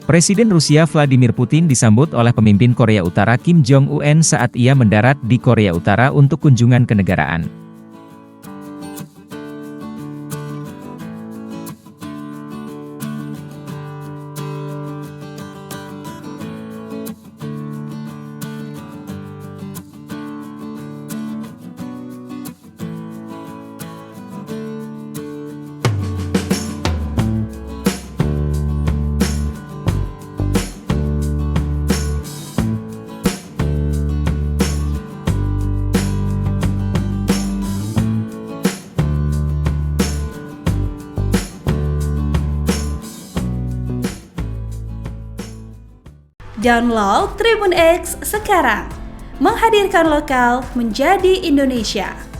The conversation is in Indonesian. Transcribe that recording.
Presiden Rusia Vladimir Putin disambut oleh pemimpin Korea Utara Kim Jong-un saat ia mendarat di Korea Utara untuk kunjungan kenegaraan. Download Tribun X sekarang, menghadirkan lokal menjadi Indonesia.